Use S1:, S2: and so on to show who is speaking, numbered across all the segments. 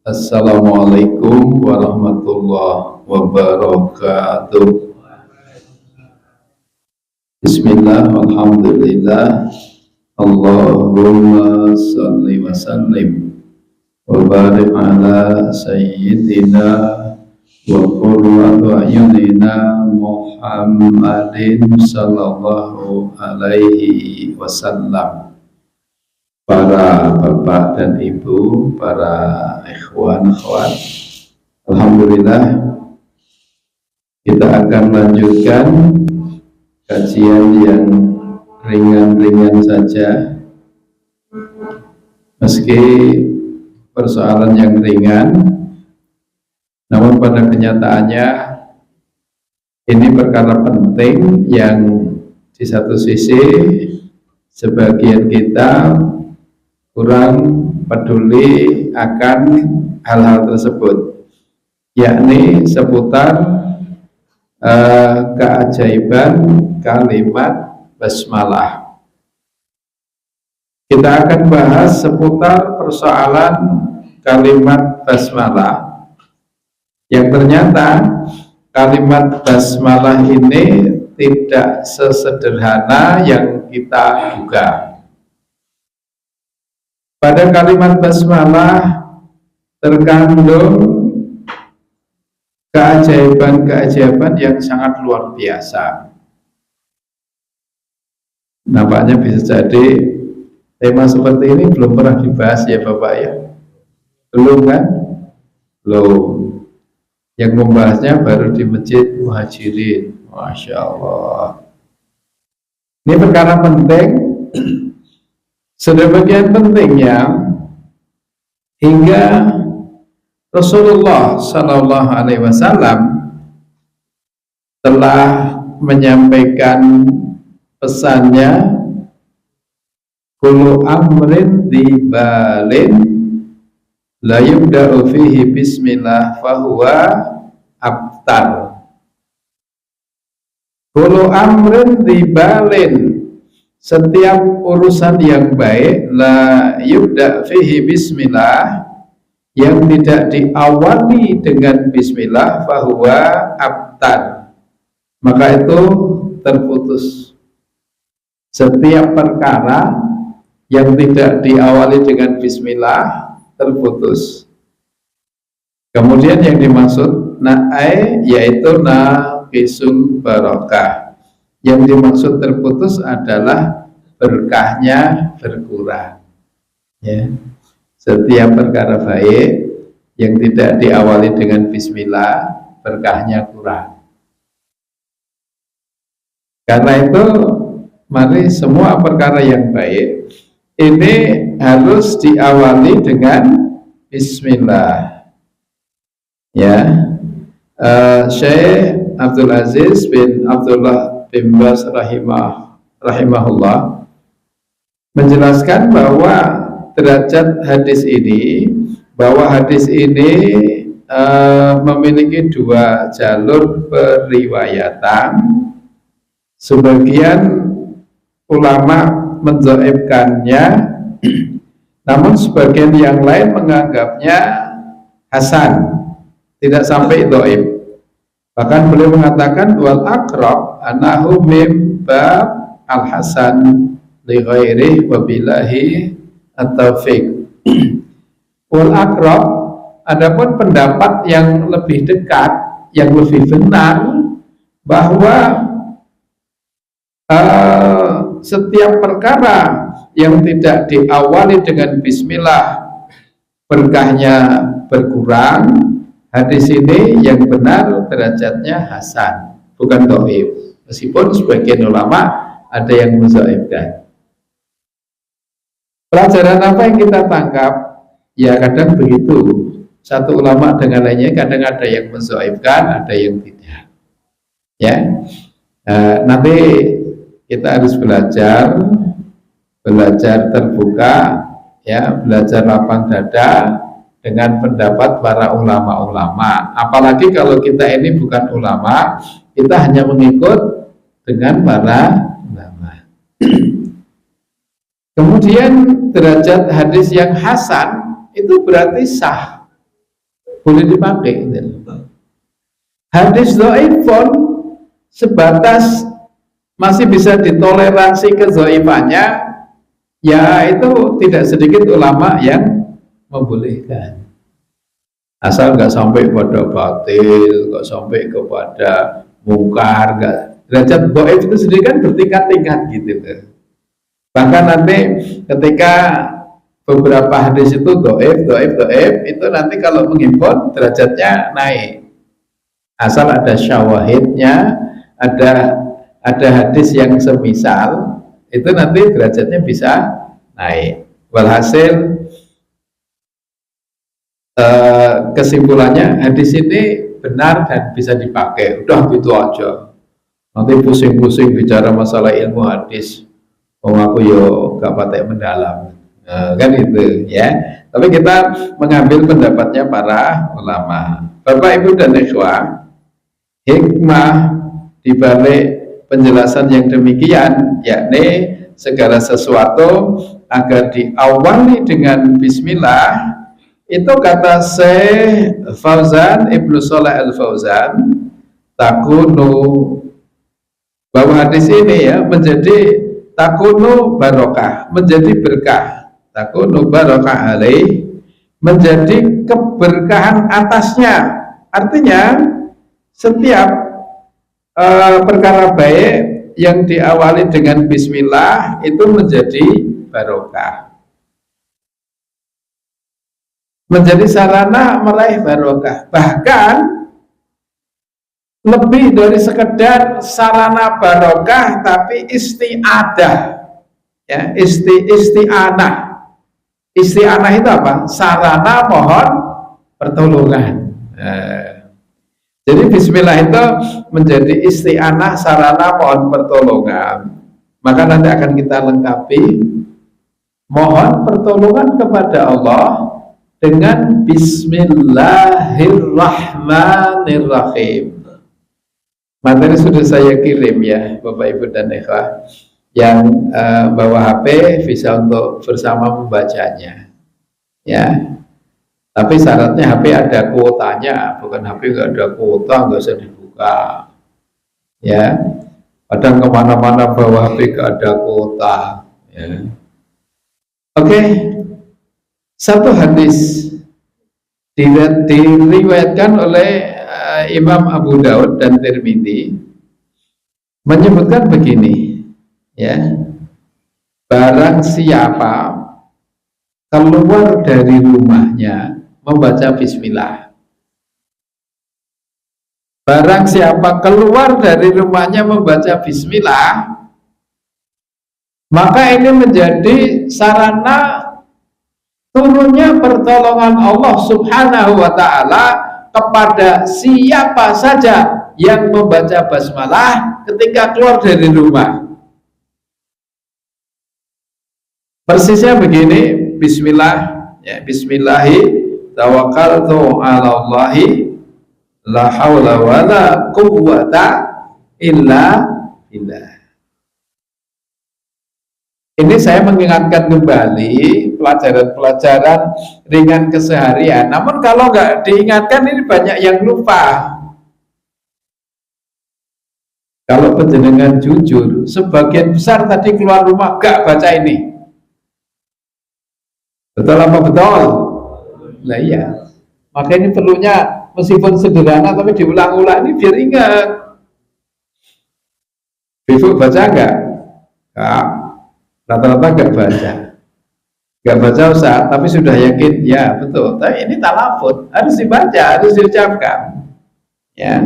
S1: Assalamualaikum warahmatullahi wabarakatuh. Bismillah, alhamdulillah, Allahumma salli wa sallim wa barik ala sayyidina wa qurratu a'yunina Muhammadin sallallahu alaihi wasallam. Para bapak dan ibu, para ikhwan akhwat, alhamdulillah kita akan lanjutkan kajian yang ringan-ringan saja, meski persoalan yang ringan, namun pada kenyataannya ini perkara penting yang di satu sisi sebagian kita kurang peduli akan hal-hal tersebut, yakni seputar keajaiban kalimat basmalah. Kita akan bahas seputar persoalan kalimat basmalah yang ternyata kalimat basmalah ini tidak sesederhana yang kita duga. Pada kalimat basmalah terkandung keajaiban-keajaiban yang sangat luar biasa. Nampaknya bisa jadi tema seperti ini belum pernah dibahas ya Bapak ya? Belum kan? Belum. Yang membahasnya baru di Masjid Muhajirin. Masya Allah. Ini perkara penting. Sedemikian pentingnya hingga Rasulullah Sallallahu Alaihi Wasallam telah menyampaikan pesannya, kullu amrin dibalin la yubda'u fihi bismillah fahuwa abtar. Kullu amrin dibalin, setiap urusan yang baik, la yubda fihi bismillah, yang tidak diawali dengan bismillah, fahuwa abtar, maka itu terputus. Setiap perkara yang tidak diawali dengan bismillah terputus. Kemudian yang dimaksud na'ai yaitu naqisul barakah. Yang dimaksud terputus adalah berkahnya berkurang. Ya. Setiap perkara baik yang tidak diawali dengan bismillah, berkahnya kurang. Karena itu, mari semua perkara yang baik ini harus diawali dengan bismillah. Ya, Syekh Abdul Aziz bin Abdullah bin Baz rahimahullah menjelaskan bahwa derajat hadis ini, bahwa hadis ini memiliki dua jalur periwayatan. Sebagian ulama mendhaifkannya, namun sebagian yang lain menganggapnya hasan, tidak sampai dhaif. Bahkan beliau mengatakan wal aqrab anahu mim bab al hasan li ghairihi wa billahi at-taufiq. Wal aqrab, adapun pendapat yang lebih dekat, yang lebih benar, bahwa setiap perkara yang tidak diawali dengan bismillah berkahnya berkurang. Hadis ini yang benar derajatnya hasan, bukan dhaif. Meskipun sebagian ulama ada yang mendhaifkan. Pelajaran apa yang kita tangkap? Ya kadang begitu. Satu ulama dengan lainnya, kadang ada yang mendhaifkan, ada yang tidak. Ya, nanti kita harus belajar terbuka, ya, belajar lapang dada dengan pendapat para ulama-ulama. Apalagi kalau kita ini bukan ulama, kita hanya mengikut dengan para ulama. Kemudian derajat hadis yang hasan itu berarti sah, boleh dipakai. Hadis dhaif pun sebatas masih bisa ditoleransi kezhaifannya, ya itu tidak sedikit ulama yang membolehkan. Asal nggak sampai pada batil, nggak sampai kepada mungkar, nggak. Derajat dhaif itu sendiri kan bertingkat-tingkat gitu. Bahkan nanti ketika beberapa hadis itu dhaif, itu nanti kalau menghimpun derajatnya naik. Asal ada syawahidnya, ada hadis yang semisal, itu nanti derajatnya bisa naik. Walhasil kesimpulannya hadis ini benar dan bisa dipakai. Udah gitu aja. Nanti pusing-pusing bicara masalah ilmu hadis. Oh aku yo gak patek mendalam. Kan itu ya. Tapi kita mengambil pendapatnya para ulama. Bapak Ibu dan ikhwah, hikmah dibalik penjelasan yang demikian, yakni segala sesuatu agar diawali dengan bismillah. Itu kata Syekh Fauzan Ibnu Shalih Al Fauzan, takunu, bahwa hadis ini ya menjadi takunu barokah, menjadi berkah, takunu barokah alaih, menjadi keberkahan atasnya. Artinya setiap perkara baik yang diawali dengan bismillah itu menjadi barokah, menjadi sarana meraih barokah. Bahkan lebih dari sekedar sarana barokah, tapi isti'adah, ya, isti'anah. Isti'anah itu apa? Sarana mohon pertolongan. Jadi bismillah itu menjadi isti'anah, sarana mohon pertolongan. Maka nanti akan kita lengkapi mohon pertolongan kepada Allah dengan bismillahirrahmanirrahim. Materi sudah saya kirim ya Bapak Ibu dan ikhwah. Yang bawa HP bisa untuk bersama membacanya ya. Tapi syaratnya HP ada kuotanya, bukan HP nggak ada kuota nggak usah dibuka ya. Kadang kemana-mana bawa HP nggak ada kuota ya. Oke. Satu hadis diriwayatkan oleh Imam Abu Daud dan Tirmidzi menyebutkan begini, ya, barang siapa keluar dari rumahnya membaca bismillah, barang siapa keluar dari rumahnya membaca bismillah, maka ini menjadi sarana turunnya pertolongan Allah Subhanahu wa ta'ala kepada siapa saja yang membaca basmalah ketika keluar dari rumah. Persisnya begini, bismillah, ya, bismillahi tawakkaltu 'ala Allahi la haula wala quwwata illa billah. Ini saya mengingatkan kembali pelajaran-pelajaran ringan keseharian. Namun kalau nggak diingatkan ini banyak yang lupa. Kalau penjenengan jujur, sebagian besar tadi keluar rumah nggak baca ini. Betul apa betul? Nah iya. Maka ini perlunya meskipun sederhana tapi diulang-ulang ini biar ingat. Ibu baca nggak? Nggak. Rata-rata nggak baca Ustaz, tapi sudah yakin ya betul. Tapi ini talafut, harus dibaca, harus diucapkan ya.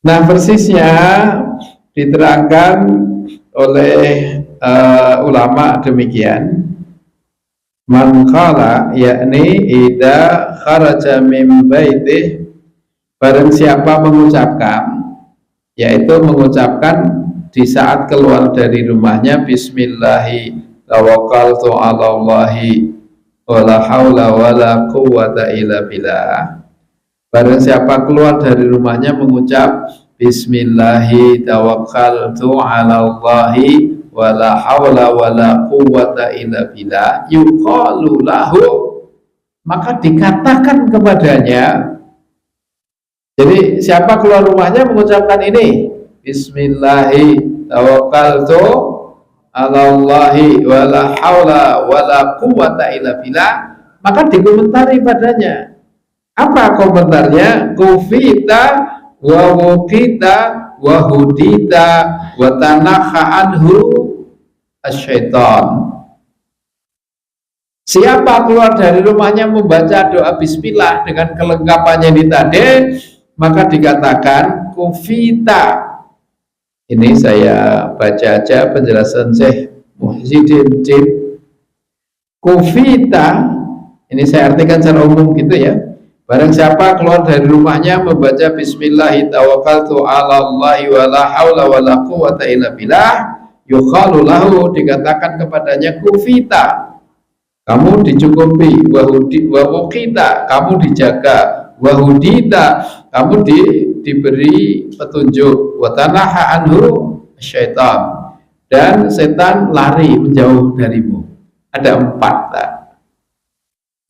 S1: Nah persisnya diterangkan oleh ulama demikian, man qala, yakni idza kharaja min baitih, barang siapa mengucapkan, yaitu mengucapkan di saat keluar dari rumahnya, bismillahi tawakkaltu 'ala Allahi wala haula wala quwwata illa billah. Barang siapa keluar dari rumahnya mengucap bismillahi tawakkaltu 'ala Allahi wala haula wala quwwata illa billah, yuqalu lahu, maka dikatakan kepadanya. Jadi siapa keluar rumahnya mengucapkan ini, Bismillahi tawakkaltu ala Allahi wala haula wala quwata illa billah, maka dikomentari padanya. Apa komentarnya? Kufita wa wukita wa hudita wa tanaha anhu asyaiton. Siapa keluar dari rumahnya membaca doa bismillah dengan kelengkapannya ini tadi, maka dikatakan kufita. Ini saya baca aja penjelasan Syekh Muhyiddin Jin. Kufita, ini saya artikan secara umum gitu ya. Barang siapa keluar dari rumahnya membaca bismillahi tawakkaltu ala Allahi wala haula wala quwata illa billah, yukhalu lahu, dikatakan kepadanya kufita, kamu dicukupi, wahukita, kamu dijaga, wahudita, kamu diberi petunjuk, watanaha anhu syaitan, dan setan lari menjauh darimu. Ada 4.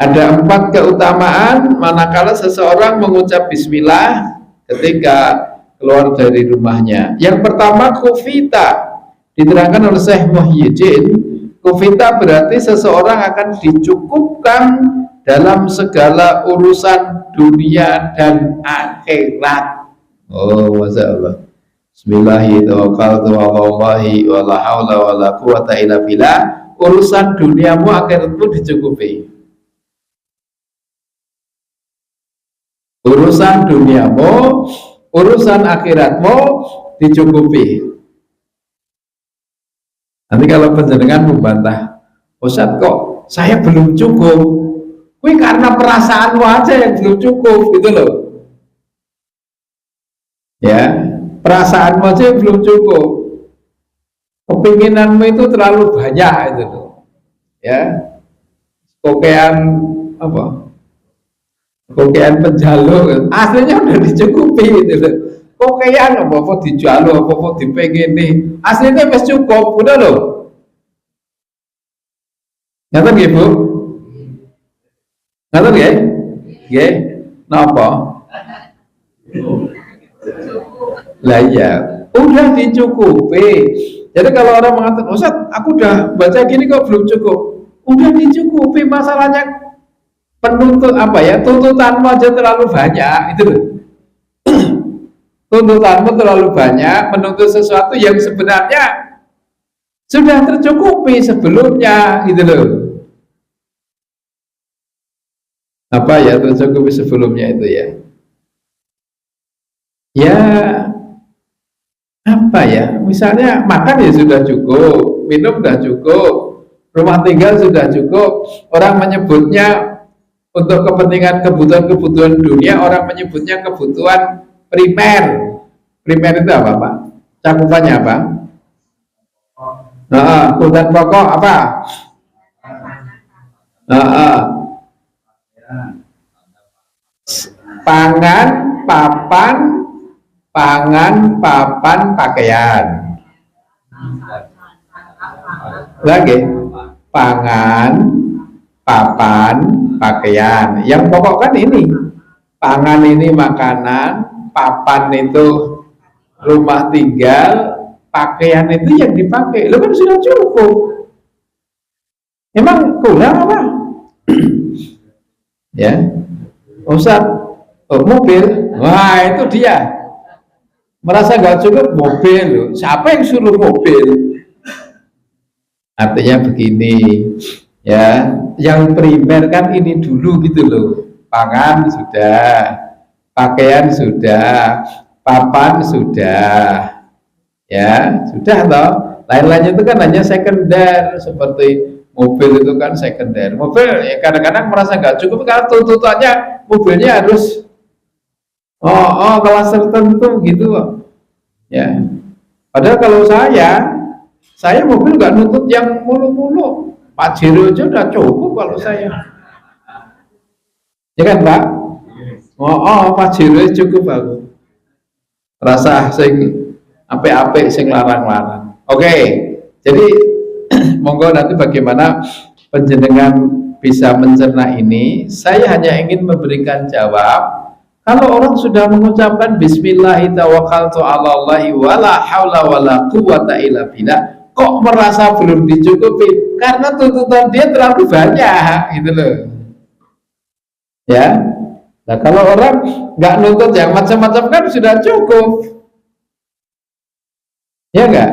S1: Ada 4 keutamaan manakala seseorang mengucap bismillah ketika keluar dari rumahnya. Yang pertama kufita, diterangkan oleh Syekh Muhyiddin. Kufita berarti seseorang akan dicukupkan dalam segala urusan dunia dan akhirat. Oh, masya Allah. Bismillahirrahmanirrahim. Wala haula wala quwata illa billah. Urusan duniamu akhiratmu dicukupi. Urusan duniamu, urusan akhiratmu dicukupi. Nanti kalau penjenengan membantah, Ustadz kok saya belum cukup, wih karena perasaanmu aja yang belum cukup gitu loh. Ya, perasaanmu aja yang belum cukup, kepinginanmu itu terlalu banyak itu loh. Ya, kokean apa? Kokean penjaluk, aslinya udah dicukupi gitu loh. Kokean apa dijaluk, apa dipengen nih, aslinya masih cukup, udah loh. Ngerti nggih Bu? Ngerti nggih? Nggih. Napa? Lah iya, udah dicukupi. Jadi kalau orang mengatakan, Ustaz, aku udah baca gini kok belum cukup. Udah dicukupi, masalahnya penuntut apa ya? Tuntutanmu aja terlalu banyak, itu loh. Tuntutanmu terlalu banyak menuntut sesuatu yang sebenarnya sudah tercukupi sebelumnya, gitu loh. Apa ya tercukupi sebelumnya itu ya? Ya apa ya? Misalnya makan ya sudah cukup, minum sudah cukup, rumah tinggal sudah cukup. Orang menyebutnya untuk kepentingan kebutuhan dunia, orang menyebutnya kebutuhan primer. Primer itu apa Pak? Cakupannya apa? Nah, kebutuhan pokok apa? Nah, pangan, papan, pakaian. Lagi, pangan, papan, pakaian. Yang pokok kan ini. Pangan ini makanan, papan itu rumah tinggal, pakaian itu yang dipakai. Lo kan sudah cukup. Emang kurang apa? Ya, Ustaz, mobil, wah itu dia merasa nggak cukup mobil. Siapa yang suruh mobil? Artinya begini, ya, yang primer kan ini dulu gitu loh. Pangan sudah, pakaian sudah, papan sudah, ya sudah toh. Lain-lainnya itu kan hanya sekunder, seperti mobil itu kan sekunder. Mobil ya kadang-kadang merasa nggak cukup karena tuntutannya mobilnya harus kelas tertentu gitu, ya. Padahal kalau saya mobil nggak nuntut yang mulu-mulu, Pajero aja udah cukup kalau saya, ya kan Pak? Pajero cukup aku. Rasa sing apik-apik sing larang-larang. Oke, jadi monggo nanti bagaimana penjenengan bisa mencerna ini, saya hanya ingin memberikan jawab. Kalau orang sudah mengucapkan Bismillah tawakkaltu 'alallahi wala haula wala quwata illa billah, kok merasa belum dicukupi? Karena tuntutan dia terlalu banyak, gitu loh. Ya, nah kalau orang nggak nuntut yang macam-macam kan sudah cukup, ya nggak?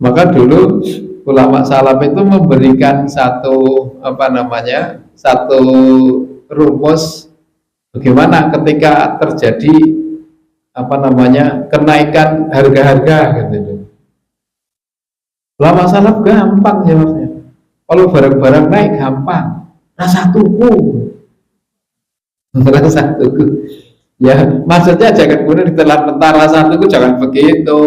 S1: Maka dulu ulama salaf itu memberikan satu rumus bagaimana ketika terjadi kenaikan harga-harga gitu. Ulama salaf gampang jawabnya. Kalau barang-barang naik gampang, rasa tuku. Rasa tuku. Ya, maksudnya jangan kemudian ditelan mentah rasa tuku, jangan begitu.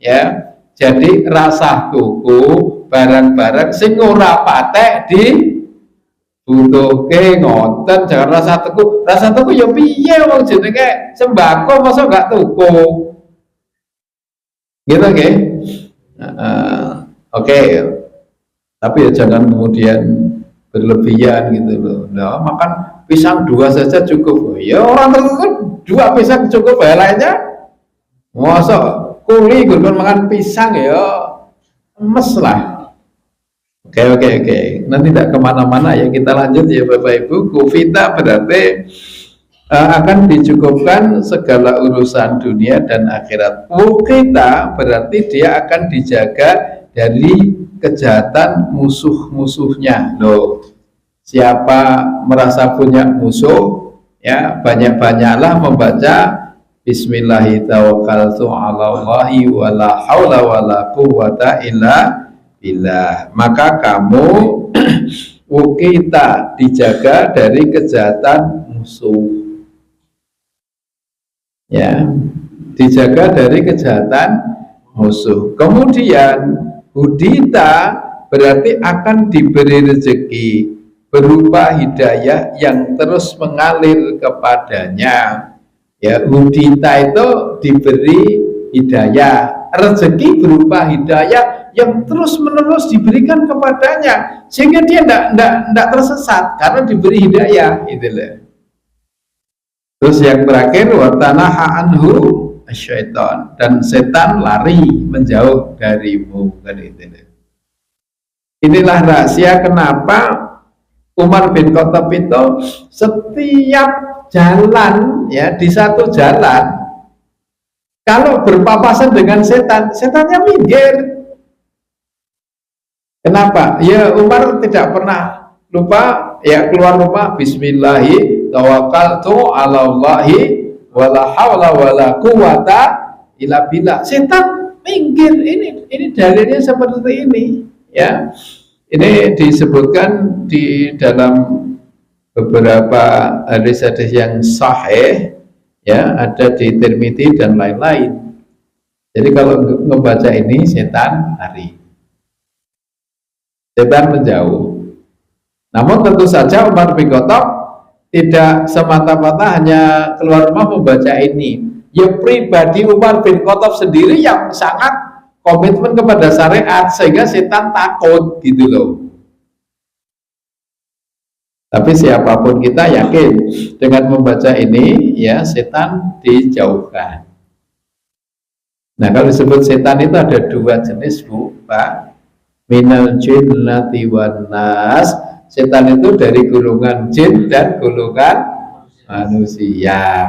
S1: Ya. Jadi rasa tuku barang-barang sing ora patek dibutuhke ngoten, jangan rasa tuku ya piye wong jenenge sembako masa enggak tuku. Gitu nggih. Oke. Tapi ya jangan kemudian berlebihan gitu loh. Nah, makan pisang 2 saja cukup. Ya orang tertentu 2 pisang cukup, ya lainnya masa kuli gue makan pisang ya emes lah. Oke. Nanti tidak kemana-mana ya, kita lanjut ya Bapak Ibu. Kufita berarti akan dicukupkan segala urusan dunia dan akhirat. Wukita berarti dia akan dijaga dari kejahatan musuh-musuhnya. Loh, siapa merasa punya musuh, ya banyak-banyaklah membaca Bismillahi tawakkaltu 'alallahi wala haula wala quwata illa billah. Maka kamu kita dijaga dari kejahatan musuh. Ya, dijaga dari kejahatan musuh. Kemudian hudita berarti akan diberi rezeki berupa hidayah yang terus mengalir kepadanya. Ya, hudita itu diberi hidayah, rezeki berupa hidayah yang terus menerus diberikan kepadanya, sehingga dia tidak tersesat karena diberi hidayah, itulah. Terus yang terakhir, watanaha anhu asyaiton, dan setan lari menjauh darimu, kan itulah. Inilah rahasia kenapa Umar bin Khattab itu setiap jalan, ya, di satu jalan kalau berpapasan dengan setan, setannya minggir. Kenapa? Ya Umar tidak pernah lupa, ya keluar rumah Bismillahi tawakkaltu 'alallahi wala haula wala quwata illa billah. Setan minggir. Ini dalilnya seperti ini, ya. Ini disebutkan di dalam beberapa hadis-hadis yang sahih, ya, ada di Tirmidzi dan lain-lain. Jadi kalau membaca ini setan lari, setan menjauh. Namun tentu saja Umar bin Khattab tidak semata-mata hanya keluar rumah membaca ini. Ya pribadi Umar bin Khattab sendiri yang sangat komitmen kepada syariat sehingga setan takut, gitu loh. Tapi siapapun kita yakin dengan membaca ini, ya, setan dijauhkan. Nah, kalau disebut setan itu ada 2 jenis, Bu, Pak. Minal jinnati wan nas. Setan itu dari golongan jin dan golongan manusia.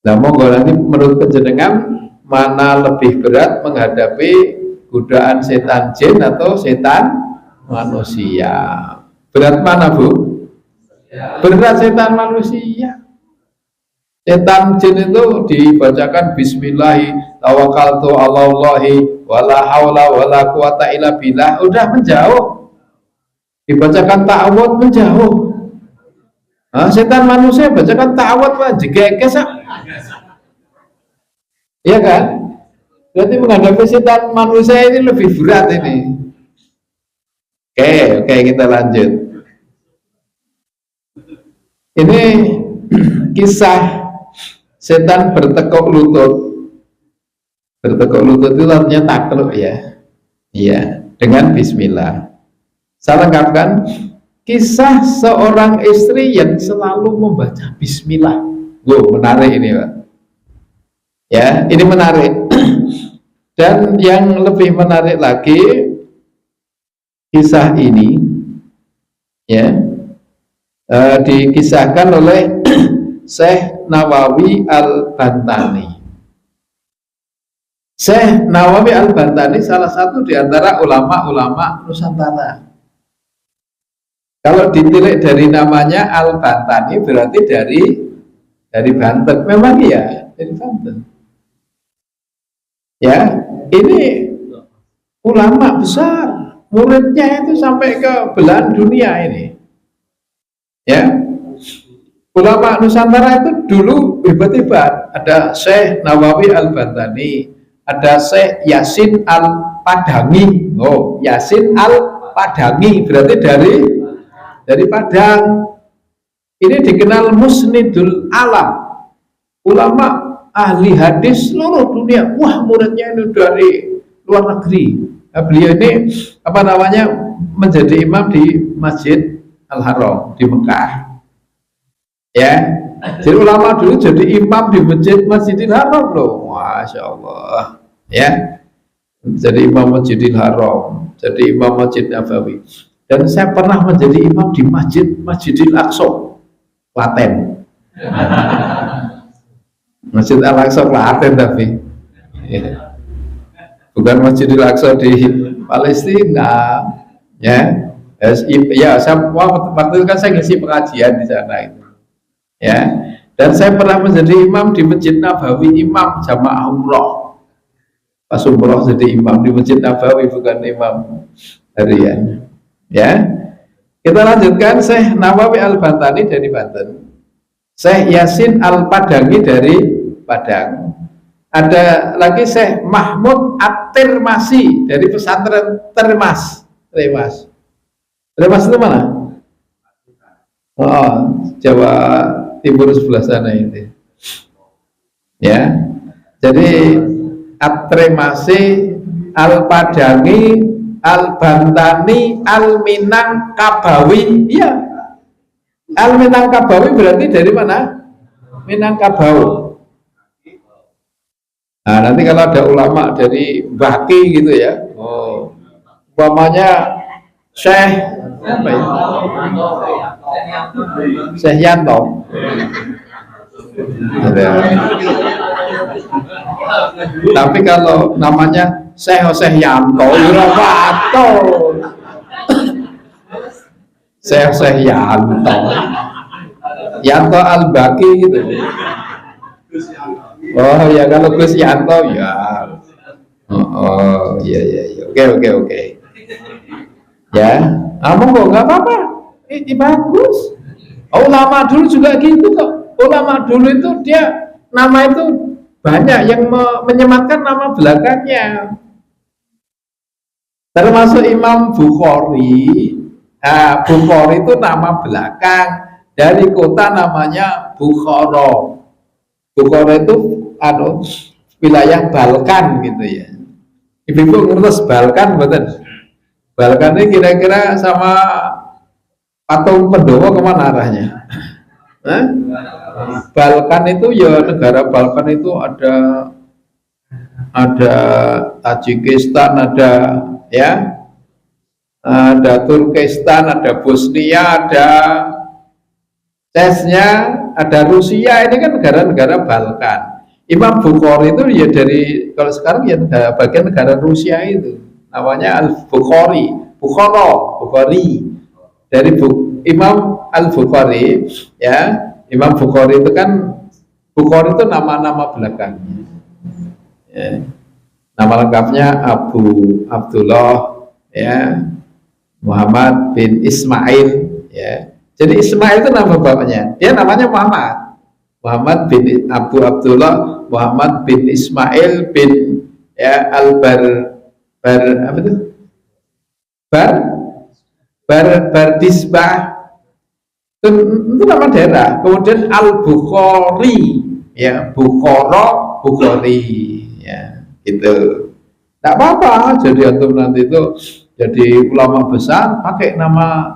S1: Nah, monggo nanti menurut penjenengan mana lebih berat menghadapi godaan setan jin atau setan manusia? Berat mana, Bu? Berat setan manusia. Setan jin itu dibacakan Bismillahi tawakkaltu 'alallahi wala haula wala quwata illa billah, udah menjauh. Dibacakan ta'awud menjauh. Nah, setan manusia bacakan ta'awud jegekes. Iya kan? Berarti menghadapi setan manusia ini lebih berat ini. Oke, kita lanjut. Ini kisah setan bertekuk lutut. Bertekuk lutut itu artinya takluk, ya. Iya, dengan bismillah. Saya lengkapkan kisah seorang istri yang selalu membaca bismillah. Wow, menarik ini Pak. Ya, ini menarik. Dan yang lebih menarik lagi, kisah ini ya dikisahkan oleh Syekh Nawawi Al-Bantani. Syekh Nawawi Al-Bantani salah satu di antara ulama-ulama Nusantara. Kalau ditilik dari namanya Al-Bantani berarti dari Banten. Memang iya, dari Banten. Ya, ini ulama besar, muridnya itu sampai ke belahan dunia ini. Ya, ulama Nusantara itu dulu hebat-hebat. Ada Syekh Nawawi Al-Bantani, ada Syekh Yasin Al-Padangi. Oh, Yasin Al-Padangi berarti dari Padang. Ini dikenal musnidul alam, ulama ahli hadis seluruh dunia. Wah, muridnya ini dari luar negeri. Nah, beliau ini menjadi imam di Masjid Al-Haram di Mekah. Ya, jadi ulama dulu jadi imam di Masjidil Haram loh. Masya Allah. Ya, jadi imam Masjidil Haram, jadi imam Masjid Nabawi. Dan saya pernah menjadi imam di Masjidil Aqsa, Klaten. Masjid Al-Aqsa Klaten tapi ya. Bukan Masjidil Aqsa di Palestina ya. Ya, waktu itu kan saya ngisi pengajian di sana itu ya. Dan saya pernah menjadi imam di Masjid Nabawi, imam jamaah umroh. Pas umroh jadi imam di Masjid Nabawi, bukan imam harian ya. Kita lanjutkan. Syekh Nawawi Al-Bantani dari Banten, Syekh Yasin Al-Padangi dari Padang, ada lagi Syekh Mahmud At-Tirmasi dari pesantren Termas itu mana? Oh, Jawa Timur sebelah sana ini ya. Jadi At-Tirmasi, Al-Padangi, Al-Bantani, Al-Minangkabawi. Iya, Al-Minangkabawi berarti dari mana? Minangkabau. Nah, nanti kalau ada ulama dari Baki gitu ya, oh, umpamanya Syekh apa ya? Syekh Yanto. Tapi kalau namanya Syekh Yanto, ya betul. Syekh Yanto Al-Baki gitu. Oh ya, kalau Gus Yanto ya. Oh iya. Oke. Ya, monggo, nggak apa-apa. Ini bagus. Oh, ulama dulu juga gitu kok. Ulama dulu itu dia nama itu banyak yang menyematkan nama belakangnya. Termasuk Imam Bukhari. Nah, Bukhari itu nama belakang dari kota namanya Bukhara. Bukhara itu wilayah Balkan gitu ya. Ibu ngurus Balkan betul. Balkan ini kira-kira sama patung Pendowo kemana arahnya? Balkan itu ya, negara Balkan itu ada Tajikistan, ada Turkistan, ada Bosnia, ada Chechnya, ada Rusia. Ini kan negara-negara Balkan. Imam Bukhari itu ya kalau sekarang ya bagian negara Rusia itu, namanya Al-Bukhari, Bukhari. Dari Imam Al-Bukhari ya. Imam Bukhari itu kan, Bukhari itu nama-nama belakangnya ya. Nama lengkapnya Abu Abdullah ya, Muhammad bin Ismail ya. Jadi Ismail itu nama bapaknya, dia namanya Muhammad bin Abu Abdullah Muhammad bin Ismail bin ya Bardisbah itu nama daerah. Kemudian Al-Bukhari ya, Bukhari ya gitu. Tidak apa-apa, jadi antum nanti itu jadi ulama besar pakai nama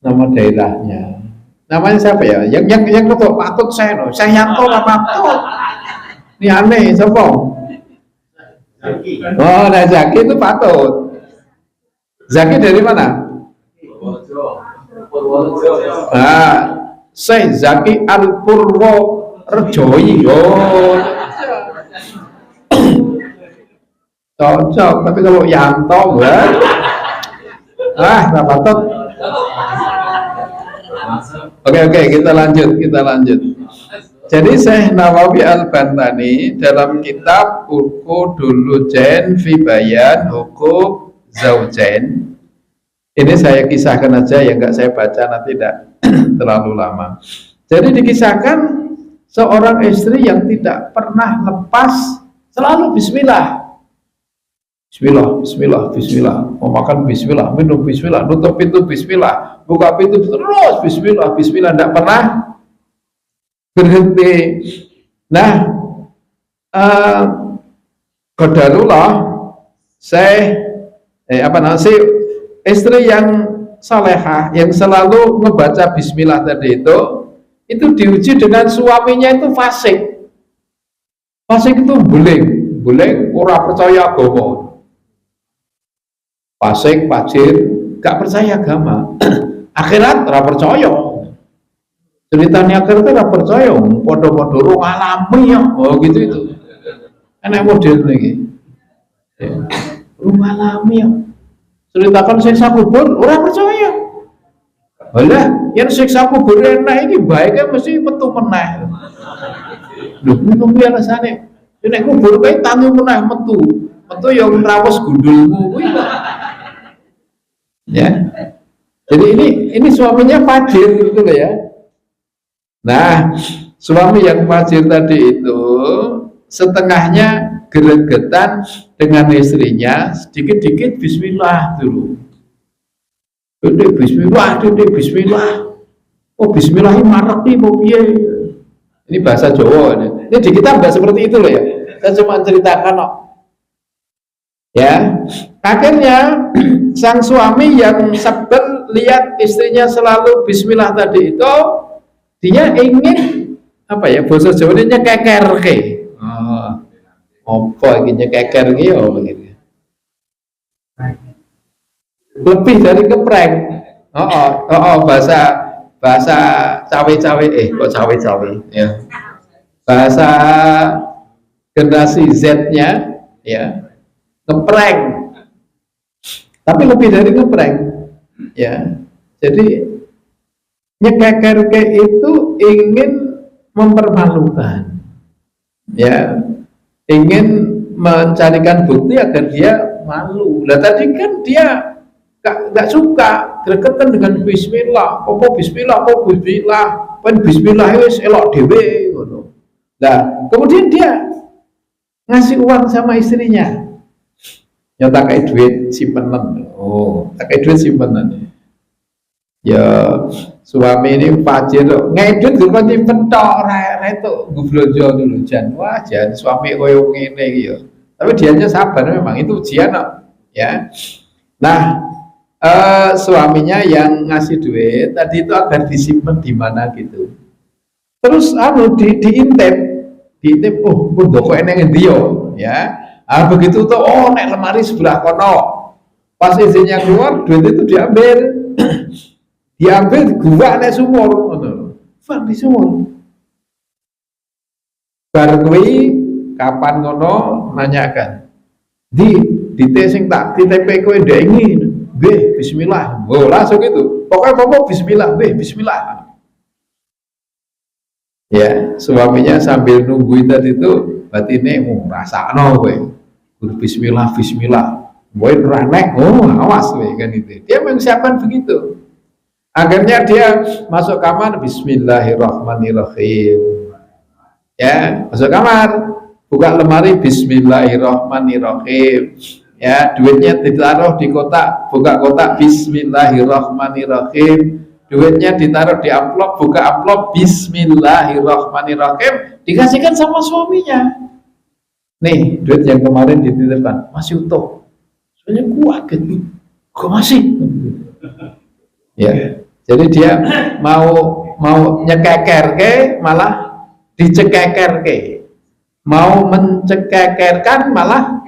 S1: daerahnya. Namanya siapa ya? Yang ketua patut saya no, saya Yanto apa patut? Ini aneh, siapa? Oh, nah Zaki itu patut. Zaki dari mana? Nah, saya Zaki Al Purworejoyi. Oh, cocok. Tapi kalau Yanto, nggak patut. Oke, kita lanjut. Jadi Syekh Nawawi Al-Bantani dalam kitab Uqudul Lujain fi Bayan Hukum Zaujain, ini saya kisahkan aja ya, nggak saya baca nanti tidak terlalu lama. Jadi dikisahkan seorang istri yang tidak pernah lepas, selalu bismillah. Bismillah, mau makan bismillah, minum bismillah, nutup pintu bismillah, buka pintu terus bismillah, tidak pernah berhenti. Nah, qadarullah saya istri yang salehah yang selalu membaca bismillah tadi itu diuji dengan suaminya itu fasik. Fasik itu beling ora percaya agama. Fasik, fajir, gak percaya agama. Akhirat ora percaya. Ceritanya akhirat ora percaya, podo-podo rong alami ya. Oh gitu itu. Enak model lagi. Rong alami ya. Ceritakan siksa kubur, ora percaya. Alah, yang siksa kubur enak ini baiknya mesti metu meneh. Lho, ngono kuwi alasane. Nek kubur kae tangi meneh metu yang ngrawes gundulmu kuwi. Ya, jadi ini suaminya fajir gitu loh ya. Nah, suami yang fajir tadi itu setengahnya gregetan dengan istrinya, sedikit-dikit bismillah dulu. Duduk bismillah. Oh bismillah ini marek nih, piye. Ini bahasa Jawa. Ini di kitab nggak seperti itu loh ya. Saya cuma ceritakan kok. Ya, akhirnya sang suami yang sebel lihat istrinya selalu bismillah tadi itu, dia ingin apa ya, bahasa Jawa ini nyekeker ke. Apa ini nyekeker ke? Lebih dari ngeprank. Bahasa cawe-cawe, kok cawe-cawe ya. Bahasa generasi Z-nya ya. Ngeprank, tapi lebih dari ngeprank ya. Jadi nyekekerke itu ingin mempermalukan ya, ingin mencarikan bukti agar dia malu. Lah tadi kan dia gak suka gregetan dengan bismillah, pen bismillah wis elok dhewe ngono. Nah kemudian dia ngasih uang sama istrinya, ya tak kayak duit simpenan. Tak kayak duit simpenan. Ya suami ini fajir ngedit dulu nyimpen tok ra itu gublonjo dulu jan. Wah, jan suami koyo ngene iki ya. Tapi dianya sabar memang, itu ujian kok. Ya. Nah, suaminya yang ngasih duit tadi itu agar disimpan di mana gitu. Terus diintip, oh ndoko eneng endi yo, ya. Begitu tuh, nek lemari sebelah kono. Pas izinnya keluar, duit itu diambil gua nek sumur, di sumur. Bar kuwi kapan ngono nanyakan. Di sing tak titip kowe ndek iki, nggih bismillah. Oh, langsung itu. Pokoknya bismillah, nggih bismillah. Ya, suaminya sambil nungguin tadi itu batine rasakno kowe. Bismillah, gue ranek, awas kan itu. Dia menyiapkan begitu. Akhirnya dia masuk kamar, Bismillahirrahmanirrahim. Ya, masuk kamar, buka lemari, Bismillahirrahmanirrahim. Ya, duitnya ditaruh di kotak, buka kotak, Bismillahirrahmanirrahim. Duitnya ditaruh di amplop, buka amplop, Bismillahirrahmanirrahim. Dikasihkan sama suaminya. Nih, duit yang kemarin dititipkan masih utuh. Soalnya kuat gitu. kok masih? Ya, jadi dia mau nyekeker ke malah dicekeker ke, mau mencekekerkan malah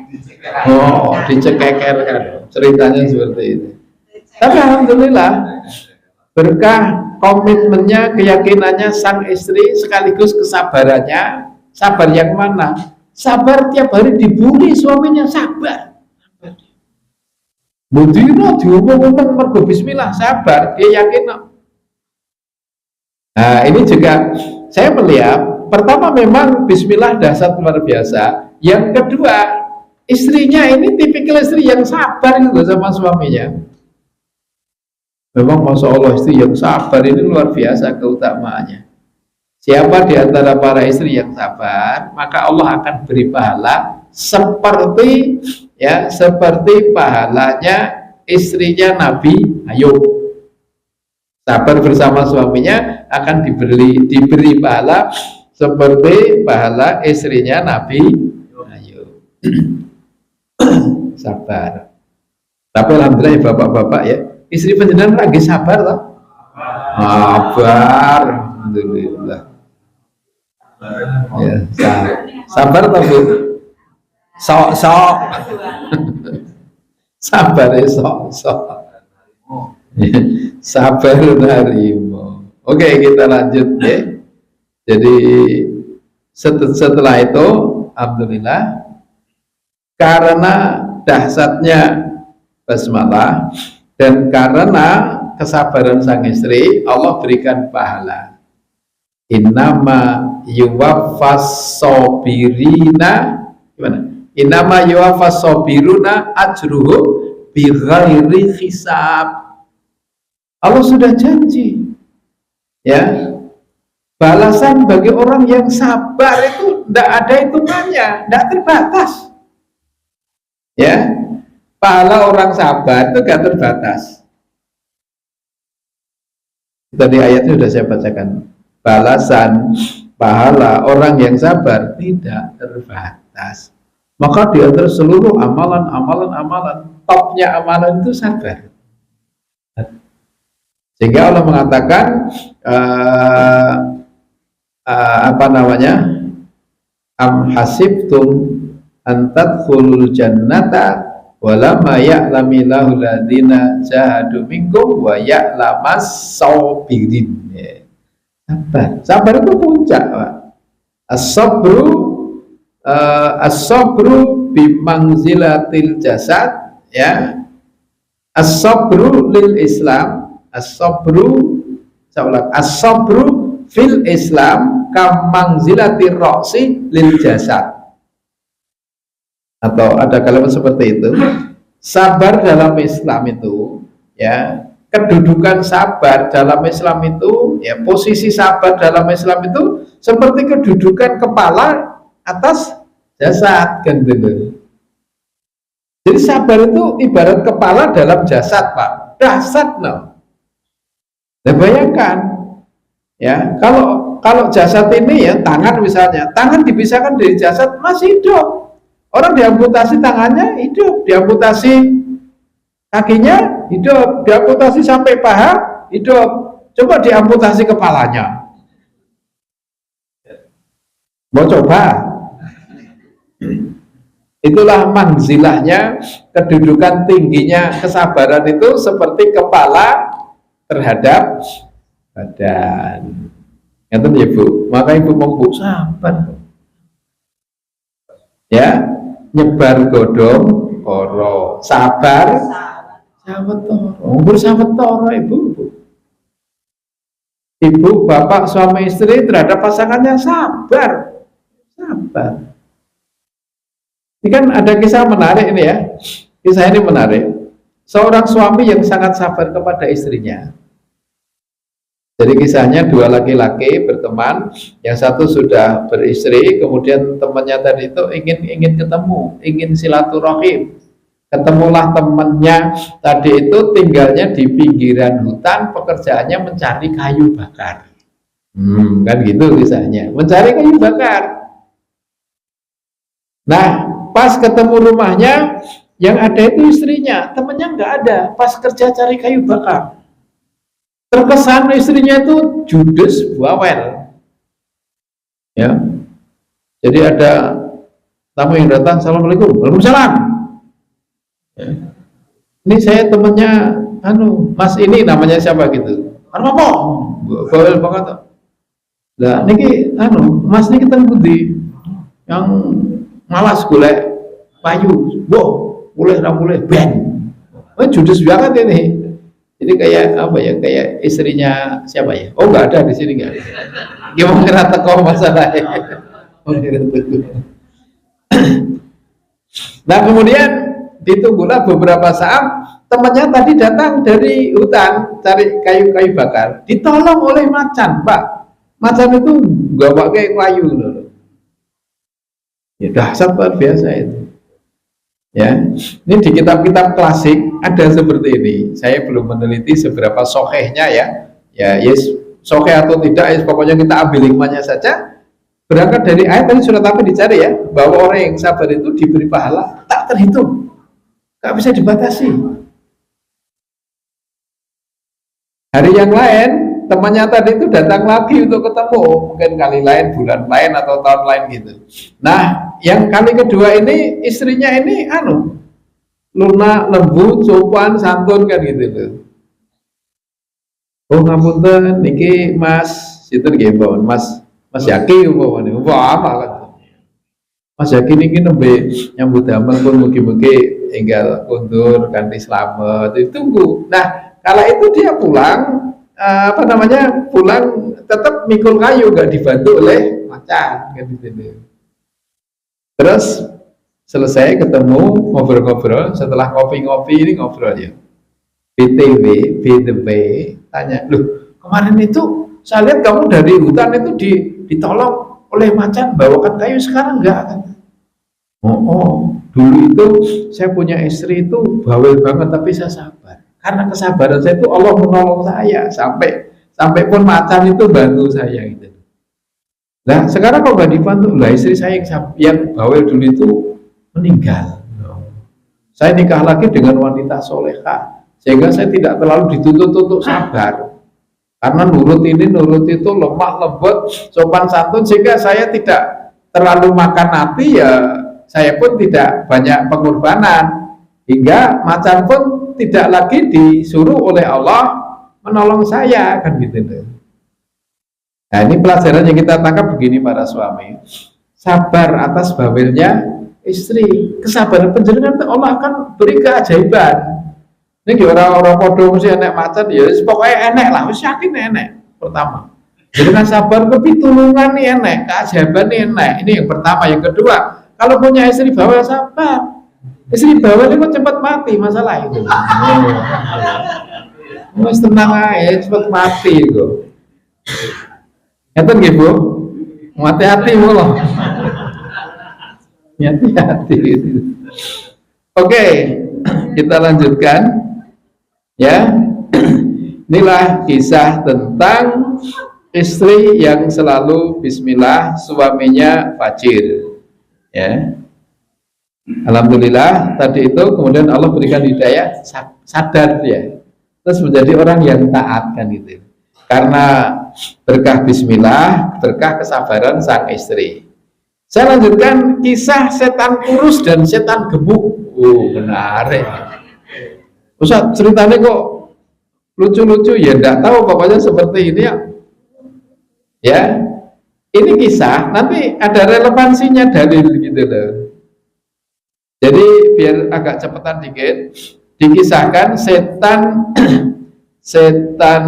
S1: dicekekerkan. Ceritanya seperti itu. Tapi alhamdulillah berkah komitmennya, keyakinannya sang istri sekaligus kesabarannya. Sabar yang mana? Sabar tiap hari dibully suaminya, sabar. Budino diomong-omong mergo bismillah, sabar, dia yakin. Nah, ini juga saya melihat, pertama memang bismillah dasar luar biasa. Yang kedua, istrinya ini tipikal istri yang sabar gitu sama suaminya. Memang Masya Allah istri yang sabar ini luar biasa keutamaannya. Siapa di antara para istri yang sabar, maka Allah akan beri pahala seperti pahalanya istrinya Nabi Ayub. Sabar bersama suaminya akan diberi pahala seperti pahala istrinya Nabi Ayub. Sabar. Tapi alhamdulillah ya bapak-bapak ya, istri panjenengan lagi sabar toh? Sabar, alhamdulillah. Ya, sabar toh Bu? Sok. Sabar ya sok. Sabar narimo. Oke, kita lanjut ya. Jadi setelah itu alhamdulillah, karena dahsyatnya basmalah dan karena kesabaran sang istri, Allah berikan pahala. Innama yuwaffas sabirina, gimana? Innama yuwaffas sabiruna ajruhum bighairi hisab. Allah sudah janji, ya, balasan bagi orang yang sabar itu tidak ada hitungannya, tidak terbatas. Ya, pahala orang sabar itu tidak terbatas. Tadi ayatnya sudah saya bacakan. Balasan pahala orang yang sabar tidak terbatas. Maka di antara seluruh amalan, topnya amalan itu sabar. Sehingga Allah mengatakan am hasibtum an tadkhulul jannata walamma ya'lamillahu alladziina jahadu minkum wa ya'lamas sabirin. Sabar itu puncak, Pak. As-sabru bimangzilatil jasad, ya. As-sabru lil Islam, as-sabru fil Islam kamangzilatir ra'si lil jasad. Atau ada kalimat seperti itu. Sabar dalam Islam itu, ya, kedudukan sabar dalam Islam itu, ya, posisi sabar dalam Islam itu seperti kedudukan kepala atas jasad, kan gitu. Jadi sabar itu ibarat kepala dalam jasad, Pak. Dahsyat, no. Nah, bayangkan, ya, kalau jasad ini, ya, tangan misalnya, tangan dipisahkan dari jasad masih hidup. Orang diamputasi tangannya hidup, diamputasi kakinya hidup, diamputasi sampai paha hidup. Coba diamputasi kepalanya, mau coba? Itulah manzilahnya, kedudukan tingginya kesabaran itu seperti kepala terhadap badan. Ngerti ya Bu? Maka Ibu mau Bu sabar, ya, nyebar godong koro, sabar sawetara, bersawetara ibu bapak suami istri terhadap pasangannya sabar. Ini kan ada kisah menarik ini, ya. Kisah ini menarik. Seorang suami yang sangat sabar kepada istrinya. Jadi kisahnya dua laki-laki berteman, yang satu sudah beristri, kemudian temannya tadi itu ingin ketemu, ingin silaturahim. Ketemulah temannya tadi itu tinggalnya di pinggiran hutan, pekerjaannya mencari kayu bakar. Kan gitu kisahnya, mencari kayu bakar. Nah, pas ketemu rumahnya, Yang ada itu istrinya, temennya nggak ada. Pas kerja cari kayu bakar, terkesan istrinya itu judes, bawel. Ya, jadi ada tamu yang datang, assalamualaikum, waalaikumsalam. Ya. Ini saya temennya, Mas ini namanya siapa gitu? Apa? Bawel banget. Lah, niki, Mas niki teng pundi? Yang malas golek payu, boleh ben. Judes banget ini. Jadi kayak apa ya? Kayak istrinya siapa ya? Oh, nggak ada di sini, nggak ada. Gimana kira teko masalahnya? Nah, kemudian ditunggulah beberapa saat, temannya tadi datang dari hutan cari kayu-kayu bakar, ditolong oleh macan, Pak. Macan itu nggak pakai kayu loh. Ya dahsyat luar biasa itu. Ya, ini di kitab-kitab klasik ada seperti ini. Saya belum meneliti seberapa sahihnya ya. Ya, yes, sahih atau tidak, yes, pokoknya kita ambil hikmahnya saja. Berangkat dari ayat tadi surat apa dicari ya, bahwa orang yang sabar itu diberi pahala tak terhitung, nggak bisa dibatasi. Hari yang lain temannya tadi itu datang lagi untuk ketemu, mungkin kali lain, bulan lain atau tahun lain gitu. Nah, yang kali kedua ini istrinya ini lunak, lembut, sopan, santun kan gitu tuh. Oh ngapunten niki Mas situ nggih Mas Yaki umpamane. Apa kan. Mas Yaki niki nembe nyambut damel pun mugi-mugi enggal kundur kanthi slamet. Ditunggu. Nah, kala itu dia pulang pulang tetap mikul kayu, gak dibantu oleh macan kan gitu. Terus selesai ketemu ngobrol-ngobrol, setelah ngopi-ngopi ini ngobrol ya. BTW tanya, loh kemarin itu saya lihat kamu dari hutan itu ditolong oleh macan bawakan kayu, sekarang enggak kan? Oh, dulu itu saya punya istri itu bawel banget tapi saya sabar. Karena kesabaran saya itu Allah menolong saya sampai pun macan itu bantu saya gitu. Nah sekarang kalau nggak dibantu, lah istri saya yang bawel dulu itu meninggal. Saya nikah lagi dengan wanita soleha, sehingga saya tidak terlalu dituntut untuk sabar. Karena nurut ini nurut itu, lemah lembut, sopan santun, sehingga saya tidak terlalu makan hati ya. Saya pun tidak banyak pengorbanan, hingga macan pun tidak lagi disuruh oleh Allah menolong saya kan gitu. Nah ini pelajaran yang kita tangkap begini para suami, sabar atas bawelnya istri, kesabaran penjenengan Allah akan beri keajaiban. Ini orang-orang podo mesti enek macan ya, pokoknya enek lah, mesti yakin enek. Pertama, dengan sabar kepitulungan nih enek, keajaiban nih enek. Ini yang pertama. Yang kedua, kalau punya istri bawel sabar. Istri bawel itu cepat mati masalah itu. Mas tenang aja, cepat mati itu. Ngeten nggih Bu? Hati-hati loh. Hati-hati. Oke, kita lanjutkan. Ya. Inilah kisah tentang istri yang selalu bismillah, suaminya fajir. Ya. Alhamdulillah tadi itu kemudian Allah berikan hidayah, sadar dia, terus menjadi orang yang taat kan gitu. Karena berkah bismillah, berkah kesabaran sang istri. Saya lanjutkan kisah setan kurus dan setan gemuk. Menarik. Ustaz ceritanya kok lucu-lucu ya, enggak tahu pokoknya seperti ini ya. Ya, ini kisah nanti ada relevansinya dalil gitu loh. Jadi biar agak cepetan dikit, dikisahkan setan setan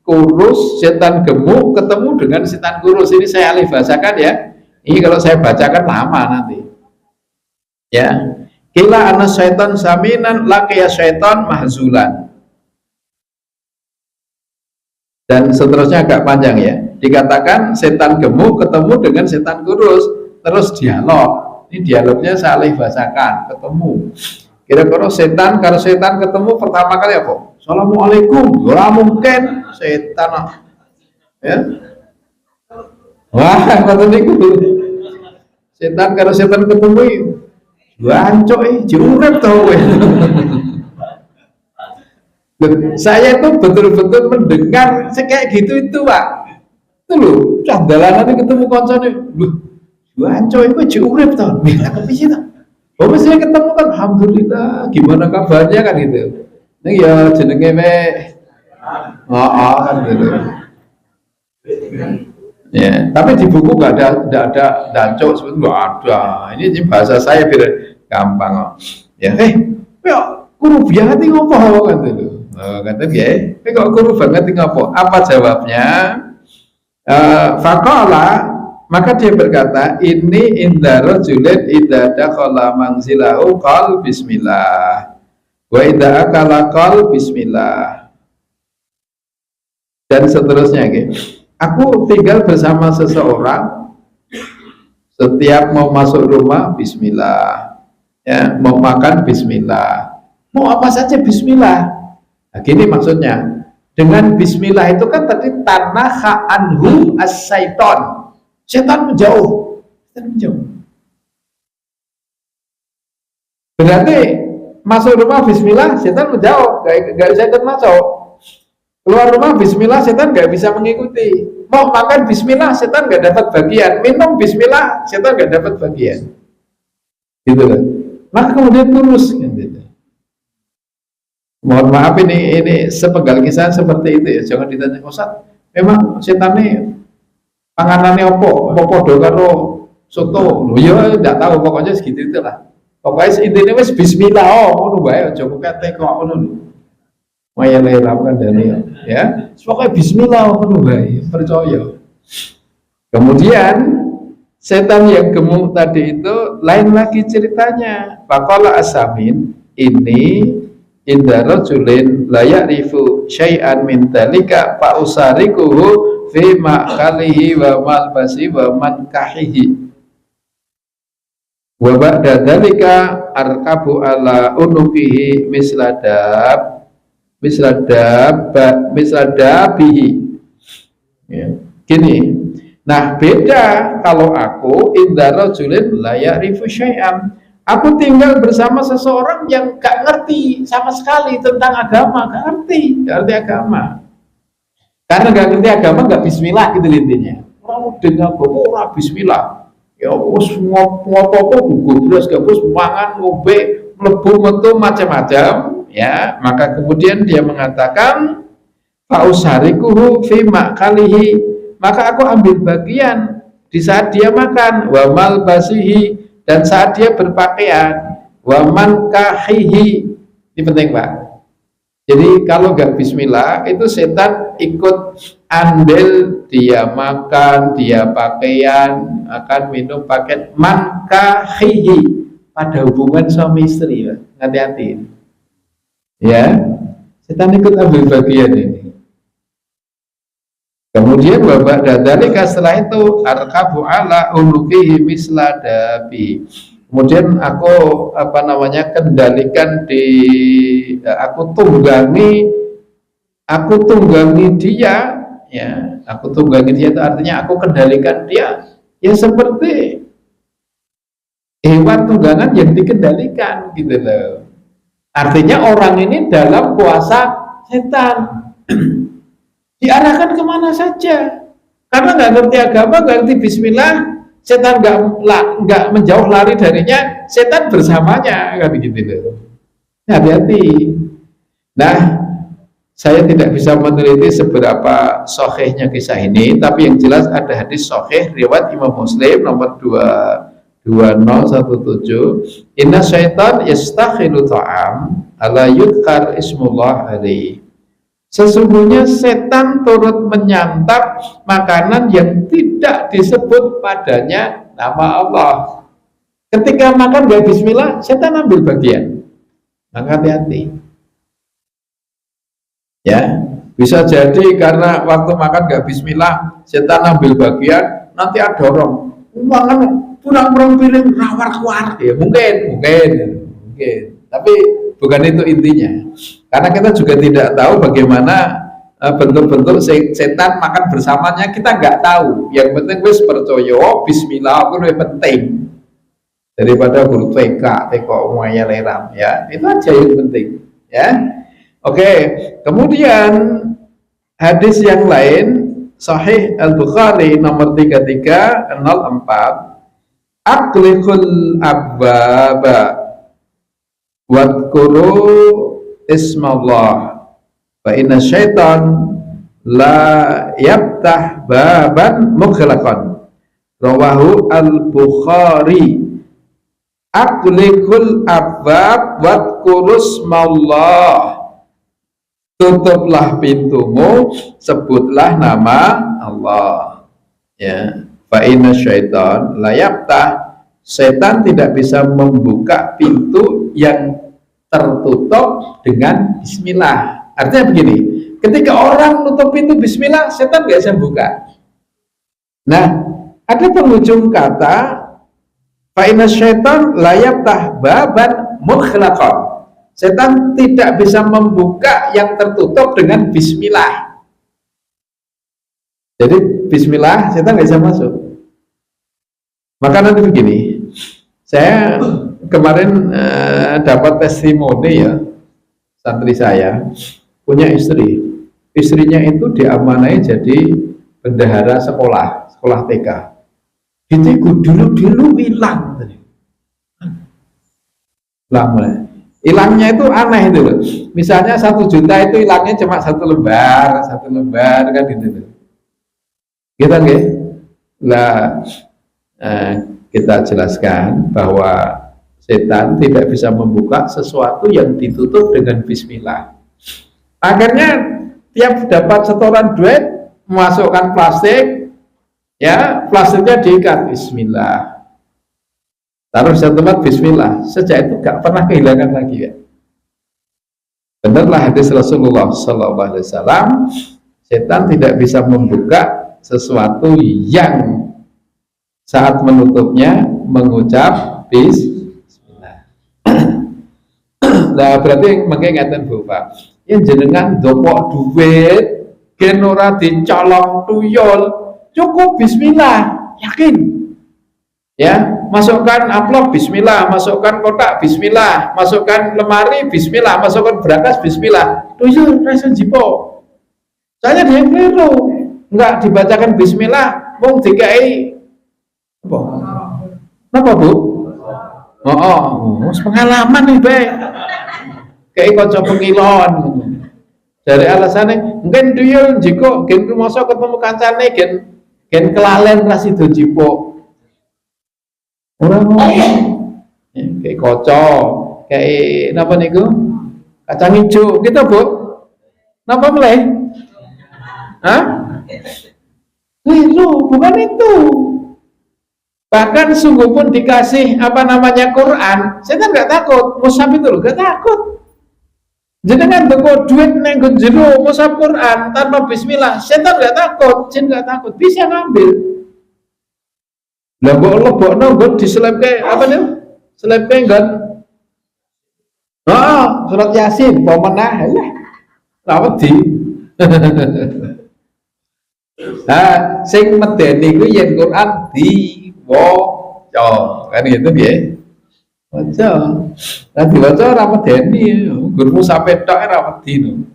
S1: kurus, setan gemuk ketemu dengan setan kurus. Ini saya alih bahasakan ya. Ini kalau saya bacakan lama nanti. Ya. Kila ana syaitan saminan laqiya syaitan mahzulan. Dan seterusnya agak panjang ya. Dikatakan setan gemuk ketemu dengan setan kurus, terus dialog. Ini dialognya saya alih bahasakan, ketemu. Kira-kira setan, kalau setan ketemu pertama kali apa? Assalamualaikum. Ora mungkin setan. Ya. Wah, kata niku. Setan kalau setan ketemu Wancok diurep tau kowe. Saya tuh betul-betul mendengar kayak gitu itu Pak. Itu loh, candalanan ketemu koncone, loh, wancok itu diurep tau. Lah kepiye ta? Oh mestinya ketemu kan, alhamdulillah, gimana kabarnya kan gitu. Nih ya jenenge me, kan gitu. Ya, tapi di buku nggak ada dancok sebetulnya nggak ada. Ini bahasa saya biar gampang kok. Ya, ya guru banget ngopo kan itu. Kata dia, kok guru banget ngopo? Apa jawabnya? Fakola, maka dia berkata, ini indaro julid idza dakhala manzilahu qal bismillah wa idza akala qal bismillah dan seterusnya gitu. Aku tinggal bersama seseorang, setiap mau masuk rumah bismillah, ya, mau makan bismillah, mau apa saja bismillah. Nah, gini maksudnya, dengan bismillah itu kan tadi tanaha anhu as-syaiton, setan menjauh, berarti masuk rumah bismillah, setan menjauh, gak bisa ikut masuk. Keluar rumah bismillah, setan gak bisa mengikuti. Mau makan bismillah, setan gak dapat bagian. Minum bismillah, setan gak dapat bagian. Gitu kan. Maka kemudian lurus gitu. Mohon maaf ini sepenggal kisah seperti itu ya. Jangan ditanya, Ustaz, memang setan ini panganannya opo podo karo soto. Loh ya enggak tahu, pokoknya segitu itulah. Pokoknya intinya wis bismillah ngono wae, aja kok teko ngono. Maya lakukan dari ya, pokoknya bismillah ngono wae, percaya. Kemudian setan yang gemuk tadi itu lain lagi ceritanya. Faqala asamin, ini inda rajulin la ya'rifu syai'an min dalika fa usarikuhu fi ma'kalihi wa malbasi wa mankahihi wa ba'da dalika arkabu ala unukihi misradabihi. Ya, gini. Nah, beda kalau aku inda rajulin la ya'rifu syai'an. Aku tinggal bersama seseorang yang gak ngerti sama sekali tentang agama, gak ngerti agama. Karena gak ngerti agama, gak bismillah gitu intinya. Orang dengar orang bismillah, ya us ngopo-ngopo gugus gabus mangan ngobe mlebu metu macam-macam, ya. Maka kemudian dia mengatakan fausarikuhu fi ma'kalihi, maka aku ambil bagian di saat dia makan, wa malbasihi, dan saat dia berpakaian, wa mankahihi. Ini penting Pak. Jadi kalau nggak bismillah itu setan ikut andil, dia makan, dia pakaian, akan minum paket mankahihi pada hubungan suami istri, Pak. Hati-hati. Ya, setan ikut ambil bagian ini. Kemudian babak dadalika, setelah itu arkabu ala ulukihi misladabi. Kemudian aku kendalikan aku tunggangi dia, ya. Aku tunggangi dia itu artinya aku kendalikan dia, ya seperti hewan tunggangan yang dikendalikan gitu loh. Artinya orang ini dalam kuasa setan. Diarahkan kemana saja, karena nggak ngerti agama, nggak ngerti bismillah, setan nggak menjauh lari darinya, setan bersamanya, kan begitu. Hati-hati. Nah, saya tidak bisa meneliti seberapa sahihnya kisah ini, tapi yang jelas ada hadis sahih riwayat Imam Muslim nomor 2017. Inna syaitan yastakhilu ta'am ala yudhkar ismullah alaihi. Sesungguhnya setan turut menyantap makanan yang tidak disebut padanya nama Allah. Ketika makan gak bismillah, setan ambil bagian. Maka hati-hati. Ya, bisa jadi karena waktu makan gak bismillah, setan ambil bagian, nanti ada orang makan kurang piring rawar-kuar. Ya mungkin. Tapi bukan itu intinya. Karena kita juga tidak tahu bagaimana bentuk-bentuk setan makan bersamanya, kita nggak tahu. Yang penting wis percaya bismillah itu lebih penting. daripada guru TK umumnya leram ya. Itu aja yang penting ya. Oke, kemudian hadis yang lain Sahih Al-Bukhari nomor 3304, aklikul abbaba wadkuru ismallah fa inna syaitan la yaftah baban mughlaqan, rawahu Al-Bukhari. Aklikul abbab wadkuru ismallah, tutuplah pintumu, sebutlah nama Allah ya. Fa inna syaitan la yaftah, setan tidak bisa membuka pintu yang tertutup dengan bismillah. Artinya begini, ketika orang nutup pintu bismillah, setan nggak bisa buka. Nah, ada penghujung kata fa inna syaitan la yaftah baban mughlaqan, setan tidak bisa membuka yang tertutup dengan bismillah. Jadi bismillah, setan nggak bisa masuk. Maka nanti begini, saya kemarin dapat testimoni ya, santri saya punya istri, istrinya itu diamanai jadi bendahara sekolah TK. Itu dulu hilang, lama. Hilangnya itu aneh itu loh. Misalnya 1 juta itu hilangnya cuma 1 lembar kan gitu. Gitu nggih? Lah kita jelaskan bahwa setan tidak bisa membuka sesuatu yang ditutup dengan bismillah. Akhirnya tiap dapat setoran duit, masukkan plastik, ya plastiknya diikat bismillah. Taruh satu tempat bismillah. Sejak itu gak pernah kehilangan lagi ya. Benarlah hadis Rasulullah SAW, setan tidak bisa membuka sesuatu yang saat menutupnya mengucap bismillah. Nah berarti mengingatkan Bapak, yang jenengan dopok duit genora dicolong tuyul, cukup bismillah, yakin ya. Masukkan amplop bismillah, masukkan kotak bismillah, masukkan lemari bismillah, masukkan berangkas bismillah, tuyul rasa jipo. Soalnya dia keliru, enggak dibacakan bismillah, mung dikai apa? Napa Bu? Pengalaman nih be, kayak kocok pengilon. Dari alasannya, mungkin tuyul jiko, gen rumasa ketemu kancane, gen kelalen rasido jipo. Orang kayak kocok, kayak apa niku? Kacang hijau, gitu Bu. Napa meleh? Hah? Keliru, bukan itu. Bahkan sungguh pun dikasih apa namanya Quran, setan nggak takut. Mushaf itu loh, nggak takut. Jenengan toko duit nenggo jero mushaf Quran tanpa bismillah, setan nggak takut, jin nggak takut, bisa ngambil. Lah mbok lebokno nggon diselepke apa nih? Selepke nggon. Surat Yasin, pemenah lah. Lah wedi. Sing medeni ku yen Quran diwaca. Kan gitu nggih. Waca. Lah diwaca ora medeni, guru sampai tok ora wedi no.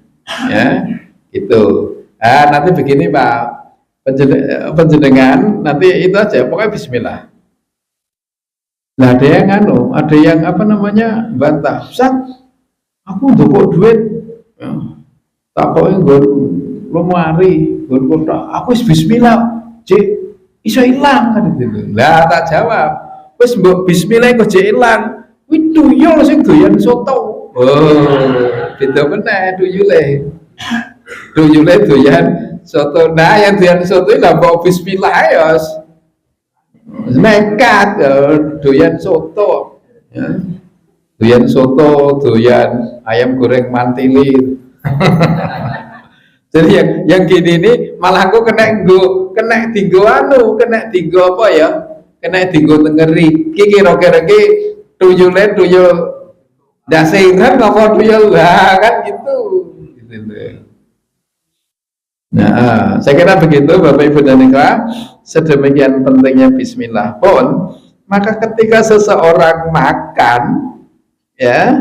S1: Ya, gitu. Nanti begini Pak. Penjenengan nanti itu aja, pokoknya bismillah. Nah ada yang ada yang apa namanya bantah, Ustaz, aku ndokok duit, takoknya gue lemari, gue kotak, aku bismillah, cek iso hilang kan itu. Lah tak jawab, wis mbok bismillah kok cek hilang, wih tuyul sing doyan soto, beda meneh tuyule doyan soto. Nah yang doyan soto itu bawa bismillah ya, nekat doyan soto ya. Doyan soto, doyan ayam goreng mantilir. Jadi yang gini ini malah aku kena tinggo apa ya, kena tinggo tengeri kira-kira tuyul dasiran apa tuyul lah kan gitu. Nah, saya kira begitu Bapak Ibu dan Ikhwan, sedemikian pentingnya bismillah pun Maka ketika seseorang makan, ya,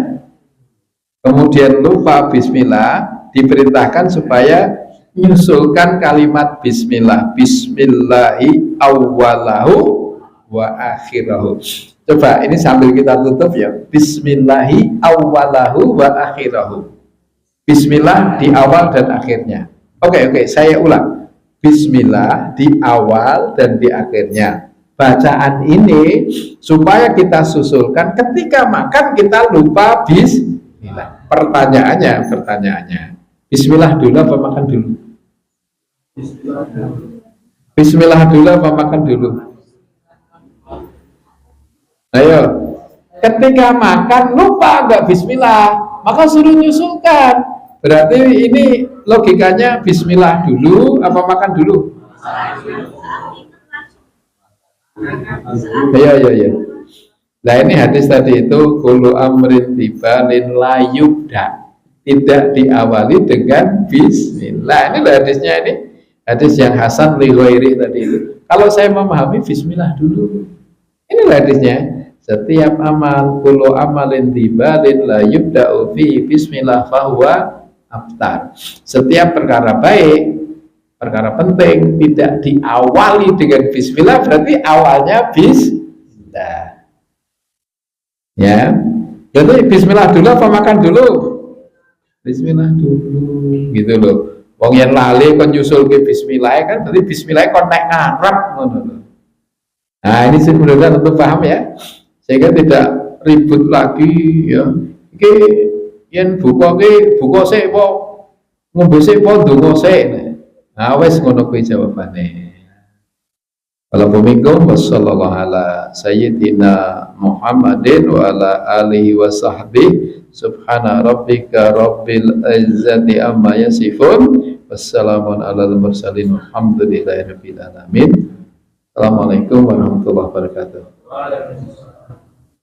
S1: kemudian lupa bismillah, diperintahkan supaya menyusulkan kalimat bismillah. Bismillahi awwalahu wa akhirahu. Coba ini sambil kita tutup ya. Bismillahi awwalahu wa akhirahu. Bismillah di awal dan akhirnya. Oke, saya ulang. Bismillah di awal dan di akhirnya. Bacaan ini supaya kita susulkan ketika makan kita lupa bismillah. Pertanyaannya. Bismillah dulu apa makan dulu? Bismillah dulu apa makan dulu? Ayo. Ketika makan lupa enggak bismillah, maka suruh nyusulkan. Berarti ini logikanya bismillah dulu apa makan dulu? Iya. Nah ini hadis tadi itu kullu amrin tibalin la yubda, tidak diawali dengan bismillah. Ini hadisnya, ini hadis yang hasan li ghairi tadi itu. Kalau saya memahami bismillah dulu. Ini hadisnya. Setiap amal kullu amalin tibalin la yubda'u fi bismillah fahuwa aftar. Setiap perkara baik, perkara penting tidak diawali dengan bismillah berarti awalnya bismillah. Ya. Jadi bismillah dulu apa makan dulu? Bismillah dulu gitu loh. Wong yen lali kon nyusul ke bismillah kan berarti bismillah kon nek ngarep ngono lho. Nah, ini sebenarnya tentu paham ya. Sehingga tidak ribut lagi ya. Iki yen buka sik apa ngombe sik apa ndonga sik. Nah wis ngono kuwi jawabane. Wassalamualaikum wassallallahu ala sayyidina Muhammadin wa ala alihi wa sahbihi subhana rabbika rabbil izzati amma yasifun wassalamun alal mursalin walhamdulillahi rabbil alamin. Assalamualaikum warahmatullahi wabarakatuh.